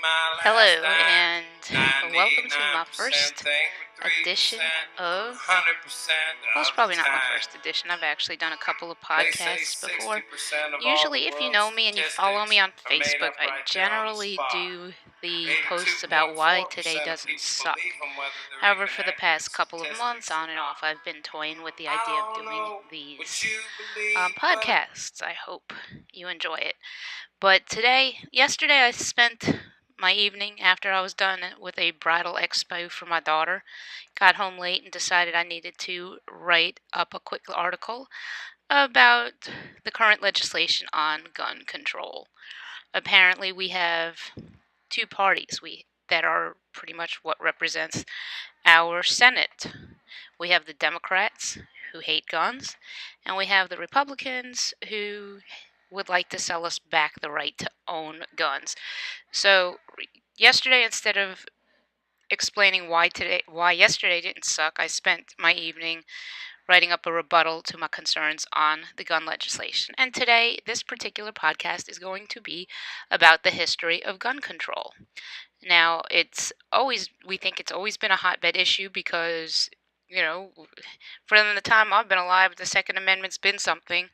Hello, and welcome to my first edition of. Well, it's probably not my first edition. I've actually done a couple of podcasts before. Usually, if you know me and you follow me on Facebook, I generally do the posts about why today doesn't suck. However, for the past couple of months, on and off, I've been toying with the idea of doing these podcasts. I hope you enjoy it. But yesterday, I spent my evening after I was done with a bridal expo for my daughter. Got home late and decided I needed to write up a quick article about the current legislation on gun control. Apparently, we have two parties that are pretty much what represents our Senate. We have the Democrats who hate guns, and we have the Republicans who would like to sell us back the right to own guns. So yesterday, instead of explaining why yesterday didn't suck, I spent my evening writing up a rebuttal to my concerns on the gun legislation. And today, this particular podcast is going to be about the history of gun control. Now, we think it's always been a hotbed issue because, from the time I've been alive, the Second Amendment's been something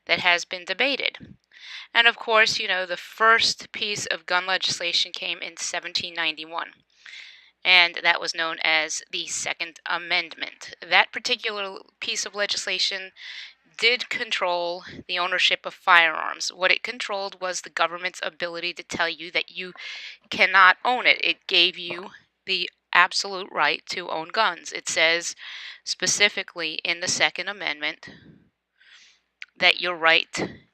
that has been debated. And of course, the first piece of gun legislation came in 1791, and that was known as the Second Amendment. That particular piece of legislation did control the ownership of firearms. What it controlled was the government's ability to tell you that you cannot own it. It gave you the absolute right to own guns. It says specifically in the Second Amendment that your right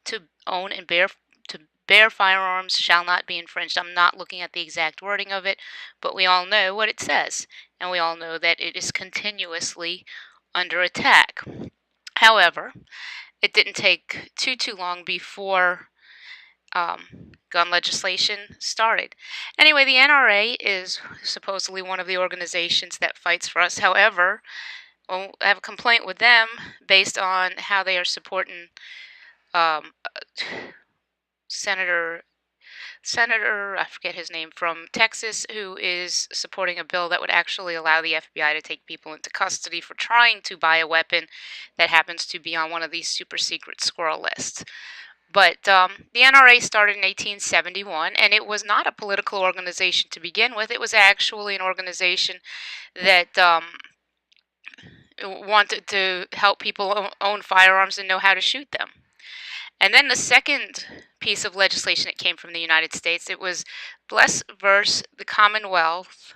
to own and bear firearms shall not be infringed. I'm not looking at the exact wording of it, but we all know what it says, and we all know that it is continuously under attack. However, it didn't take too long before gun legislation started. Anyway, the NRA is supposedly one of the organizations that fights for us. However, I have a complaint with them based on how they are supporting um, Senator, I forget his name, from Texas, who is supporting a bill that would actually allow the FBI to take people into custody for trying to buy a weapon that happens to be on one of these super secret squirrel lists. But the NRA started in 1871, and it was not a political organization to begin with. It was actually an organization that wanted to help people own firearms and know how to shoot them. And then the second piece of legislation that came from the United States, it was Bliss versus the Commonwealth.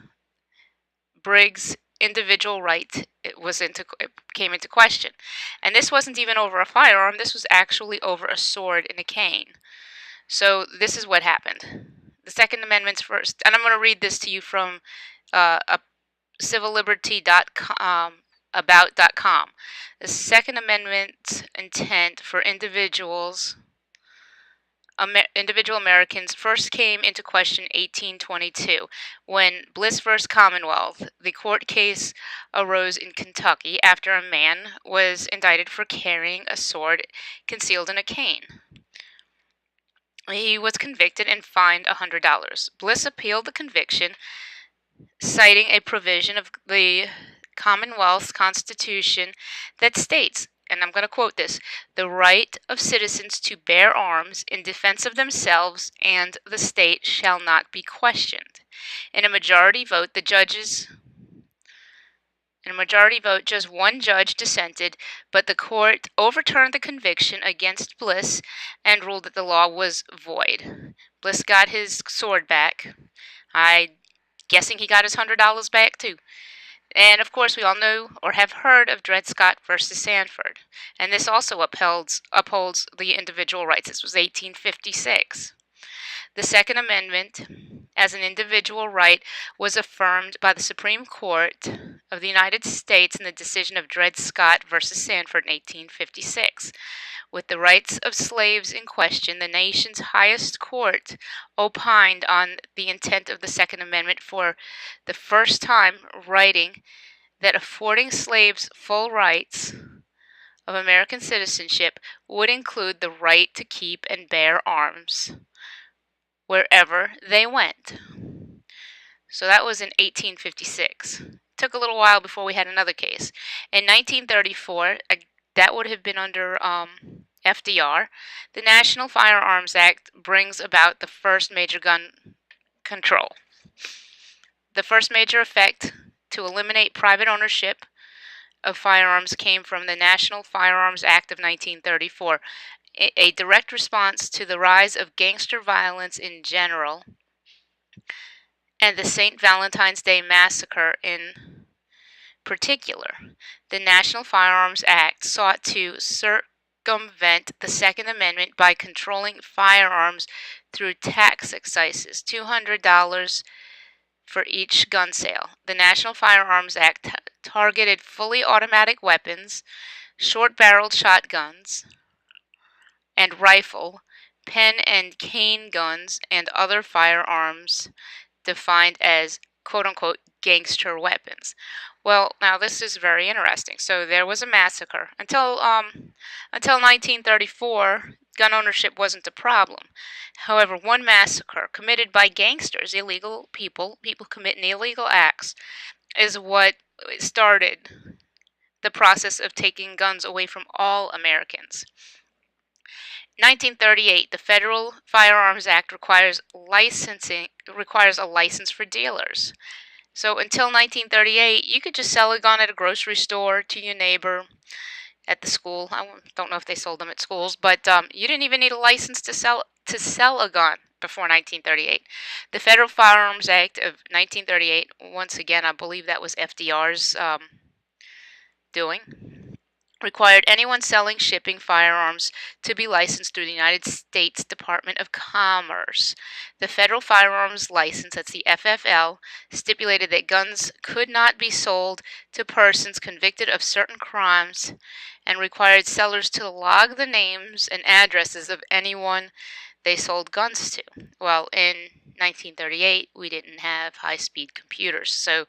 Briggs' individual right it came into question. And this wasn't even over a firearm, this was actually over a sword and a cane. So this is what happened. The Second Amendment's first, and I'm going to read this to you from a civilliberty.com about.com. The Second Amendment's intent for individual Americans first came into question in 1822 when Bliss vs. Commonwealth, the court case arose in Kentucky after a man was indicted for carrying a sword concealed in a cane. He was convicted and fined $100. Bliss appealed the conviction, citing a provision of the Commonwealth's Constitution that states, and I'm going to quote this, the right of citizens to bear arms in defense of themselves and the state shall not be questioned. In a majority vote, just one judge dissented, but the court overturned the conviction against Bliss and ruled that the law was void. Bliss got his sword back. I'm guessing he got his $100 back too. And of course, we all know or have heard of Dred Scott versus Sandford. And this also upholds the individual rights. This was 1856. The Second Amendment, as an individual right, was affirmed by the Supreme Court of the United States in the decision of Dred Scott versus Sandford in 1856. With the rights of slaves in question, the nation's highest court opined on the intent of the Second Amendment for the first time, writing that affording slaves full rights of American citizenship would include the right to keep and bear arms wherever they went. So that was in 1856. Took a little while before we had another case. In 1934, that would have been under FDR. The National Firearms Act brings about the first major gun control. The first major effect to eliminate private ownership of firearms came from the National Firearms Act of 1934, a direct response to the rise of gangster violence in general and the St. Valentine's Day Massacre in particular. The National Firearms Act sought to circumvent the Second Amendment by controlling firearms through tax excises, $200 for each gun sale. The National Firearms Act targeted fully automatic weapons, short-barreled shotguns, and rifle, pen and cane guns, and other firearms defined as quote-unquote gangster weapons. Well, now this is very interesting. So there was a massacre. Until 1934, gun ownership wasn't a problem. However, one massacre committed by gangsters, illegal people committing illegal acts, is what started the process of taking guns away from all Americans. 1938, the Federal Firearms Act requires a license for dealers. So until 1938, you could just sell a gun at a grocery store to your neighbor, at the school. I don't know if they sold them at schools, but you didn't even need a license to sell a gun before 1938. The Federal Firearms Act of 1938, once again, I believe that was FDR's doing, required anyone selling, shipping firearms to be licensed through the United States Department of Commerce. The Federal Firearms License, that's the FFL, stipulated that guns could not be sold to persons convicted of certain crimes and required sellers to log the names and addresses of anyone they sold guns to. Well, in 1938, we didn't have high-speed computers, so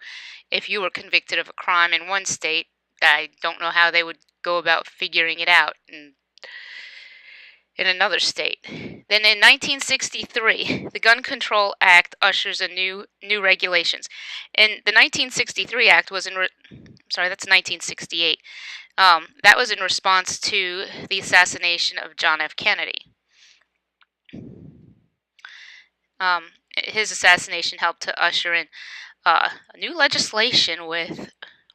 if you were convicted of a crime in one state, I don't know how they would go about figuring it out in another state. Then in 1963, the Gun Control Act ushers a new regulations. And the 1963 Act was that's 1968. That was in response to the assassination of John F. Kennedy. His assassination helped to usher in new legislation with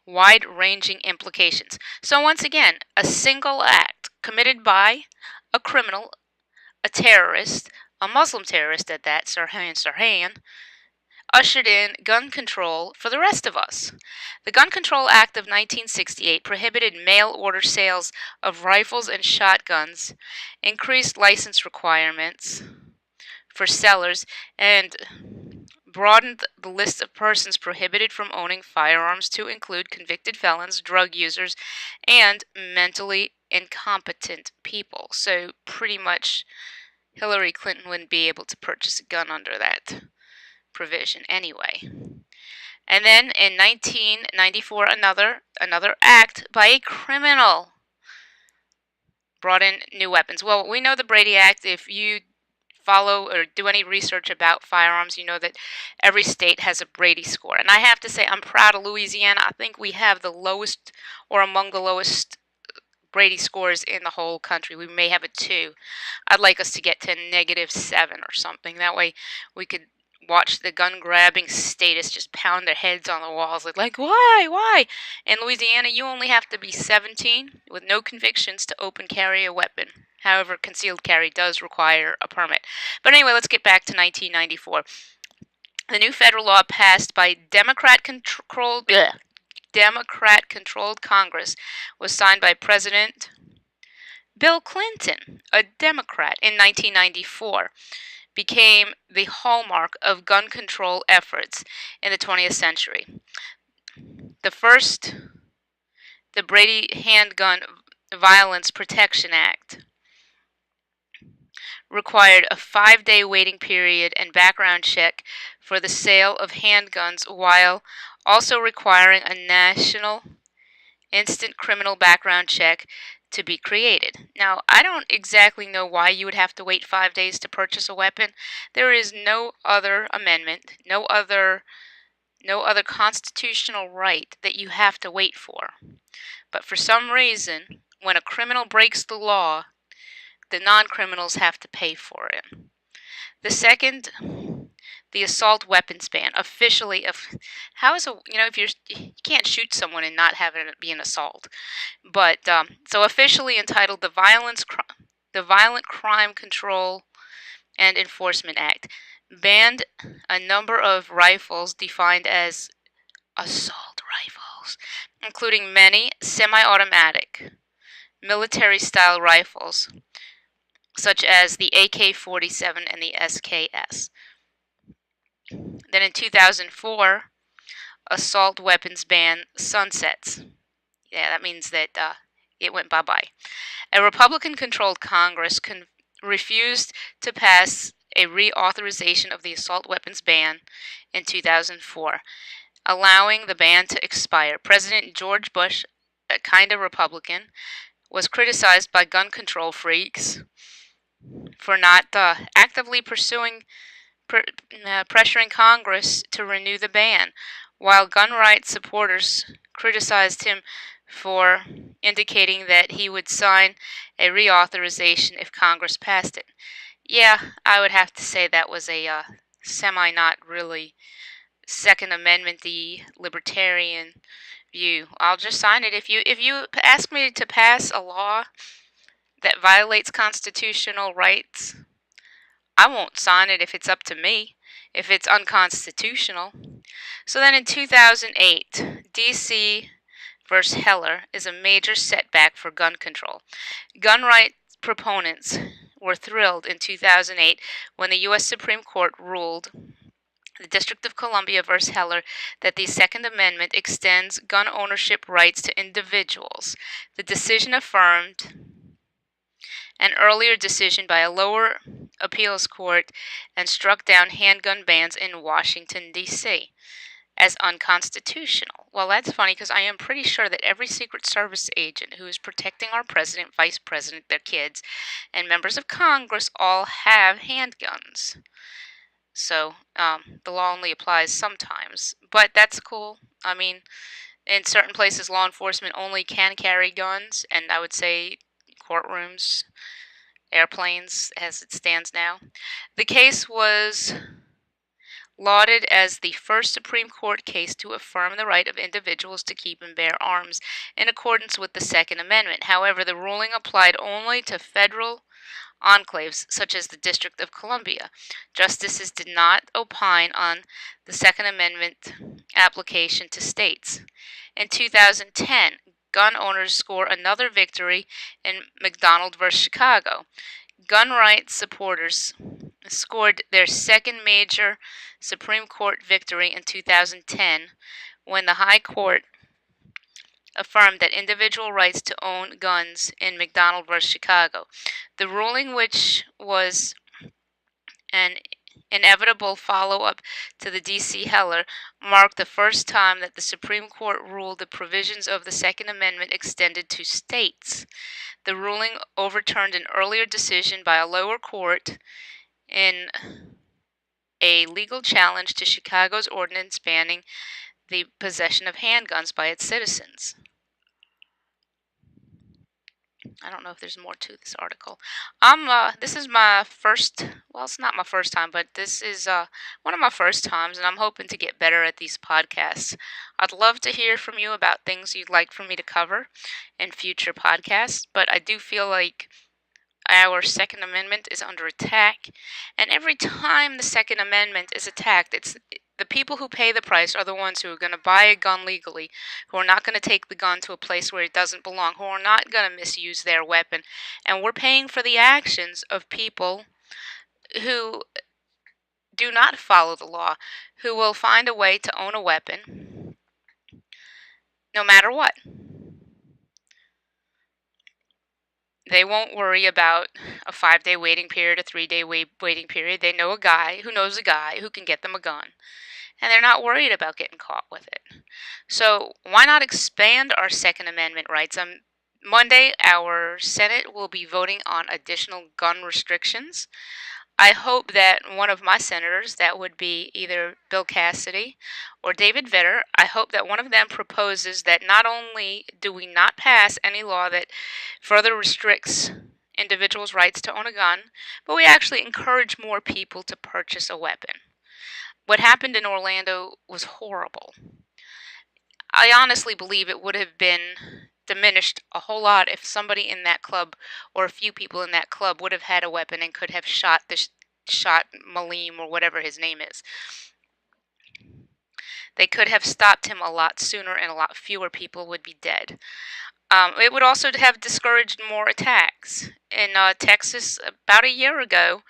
wide-ranging implications. So once again, a single act committed by a criminal, a terrorist, a Muslim terrorist at that, Sirhan, ushered in gun control for the rest of us. The Gun Control Act of 1968 prohibited mail-order sales of rifles and shotguns, increased license requirements for sellers, and broadened the list of persons prohibited from owning firearms to include convicted felons, drug users, and mentally incompetent people. So pretty much Hillary Clinton wouldn't be able to purchase a gun under that provision anyway. And then in 1994, another act by a criminal brought in new weapons. Well, we know the Brady Act. If you follow or do any research about firearms, you know that every state has a Brady score. And I have to say, I'm proud of Louisiana. I think we have the lowest or among the lowest Brady scores in the whole country. We may have a 2. I'd like us to get to -7 or something. That way we could watch the gun-grabbing statists just pound their heads on the walls like, why? In Louisiana, you only have to be 17 with no convictions to open carry a weapon. However, concealed carry does require a permit. But anyway, let's get back to 1994. The new federal law passed by Democrat-controlled Congress was signed by President Bill Clinton, a Democrat, in 1994. Became the hallmark of gun control efforts in the 20th century. The Brady Handgun Violence Protection Act required a 5-day waiting period and background check for the sale of handguns, while also requiring a national instant criminal background check to be created. Now, I don't exactly know why you would have to wait 5 days to purchase a weapon. There is no other amendment, no other no other constitutional right that you have to wait for. But for some reason, when a criminal breaks the law, the non-criminals have to pay for it. The second, the assault weapons ban. Officially, how is if you can't shoot someone and not have it be an assault. But so officially entitled the Violent Crime Control and Enforcement Act, banned a number of rifles defined as assault rifles, including many semi-automatic military-style rifles, such as the AK-47 and the SKS. Then in 2004, assault weapons ban sunsets. Yeah, that means that it went bye-bye. A Republican-controlled Congress refused to pass a reauthorization of the assault weapons ban in 2004, allowing the ban to expire. President George Bush, a kind of Republican, was criticized by gun control freaks for not actively pressuring Congress to renew the ban, while gun rights supporters criticized him for indicating that he would sign a reauthorization if Congress passed it. Yeah, I would have to say that was a semi-not really Second Amendment-y libertarian view. I'll just sign it. If you ask me to pass a law that violates constitutional rights, I won't sign it if it's up to me, if it's unconstitutional. So then in 2008, D.C. versus Heller is a major setback for gun control. Gun rights proponents were thrilled in 2008 when the U.S. Supreme Court ruled, the District of Columbia versus Heller, that the Second Amendment extends gun ownership rights to individuals. The decision affirmed an earlier decision by a lower appeals court and struck down handgun bans in Washington, D.C. as unconstitutional. Well, that's funny because I am pretty sure that every Secret Service agent who is protecting our president, vice president, their kids, and members of Congress all have handguns. So the law only applies sometimes, but that's cool. I mean, in certain places, law enforcement only can carry guns, and I would say courtrooms, airplanes, as it stands now. The case was lauded as the first Supreme Court case to affirm the right of individuals to keep and bear arms in accordance with the Second Amendment. However, the ruling applied only to federal enclaves such as the District of Columbia. Justices did not opine on the Second Amendment application to states. In 2010, gun owners score another victory in McDonald versus Chicago. Gun rights supporters scored their second major Supreme Court victory in 2010 when the High Court affirmed that individual rights to own guns in McDonald versus Chicago. The ruling, which was an inevitable follow-up to the D.C. Heller, marked the first time that the Supreme Court ruled the provisions of the Second Amendment extended to states. The ruling overturned an earlier decision by a lower court in a legal challenge to Chicago's ordinance banning the possession of handguns by its citizens. I don't know if there's more to this article. This is my first, well, it's not my first time, but this is one of my first times, and I'm hoping to get better at these podcasts. I'd love to hear from you about things you'd like for me to cover in future podcasts, but I do feel like our Second Amendment is under attack, and every time the Second Amendment is attacked, it's the people who pay the price are the ones who are going to buy a gun legally, who are not going to take the gun to a place where it doesn't belong, who are not going to misuse their weapon, and we're paying for the actions of people who do not follow the law, who will find a way to own a weapon no matter what. They won't worry about a 5-day waiting period, a 3-day waiting period. They know a guy who knows a guy who can get them a gun. And they're not worried about getting caught with it. So why not expand our Second Amendment rights? Monday, our Senate will be voting on additional gun restrictions. I hope that one of my senators, that would be either Bill Cassidy or David Vitter, I hope that one of them proposes that not only do we not pass any law that further restricts individuals' rights to own a gun, but we actually encourage more people to purchase a weapon. What happened in Orlando was horrible. I honestly believe it would have been diminished a whole lot if somebody in that club or a few people in that club would have had a weapon and could have shot Maleem or whatever his name is. They could have stopped him a lot sooner and a lot fewer people would be dead. It would also have discouraged more attacks. In Texas, about a year ago,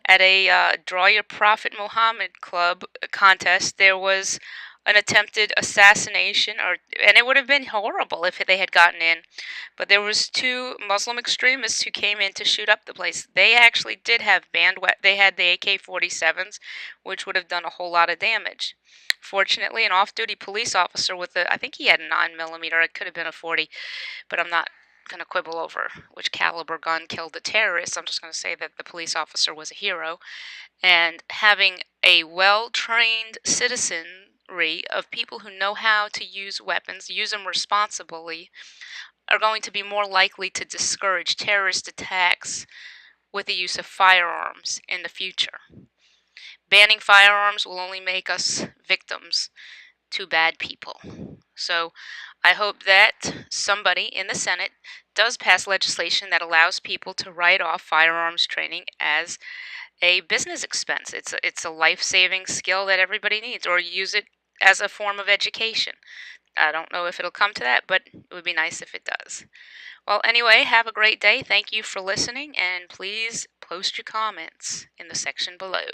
at a Draw Your Prophet Muhammad Club contest, there was an attempted assassination, and it would have been horrible if they had gotten in. But there was two Muslim extremists who came in to shoot up the place. They actually did have they had the AK-47s, which would have done a whole lot of damage. Fortunately, an off-duty police officer with I think he had a 9mm, it could have been a 40, but I'm not going to quibble over which caliber gun killed the terrorist. I'm just going to say that the police officer was a hero. And having a well-trained citizenry of people who know how to use weapons, use them responsibly, are going to be more likely to discourage terrorist attacks with the use of firearms in the future. Banning firearms will only make us victims to bad people. So I hope that somebody in the Senate does pass legislation that allows people to write off firearms training as a business expense. It's a life-saving skill that everybody needs, or use it as a form of education. I don't know if it'll come to that, but it would be nice if it does. Well, anyway, have a great day. Thank you for listening, and please post your comments in the section below.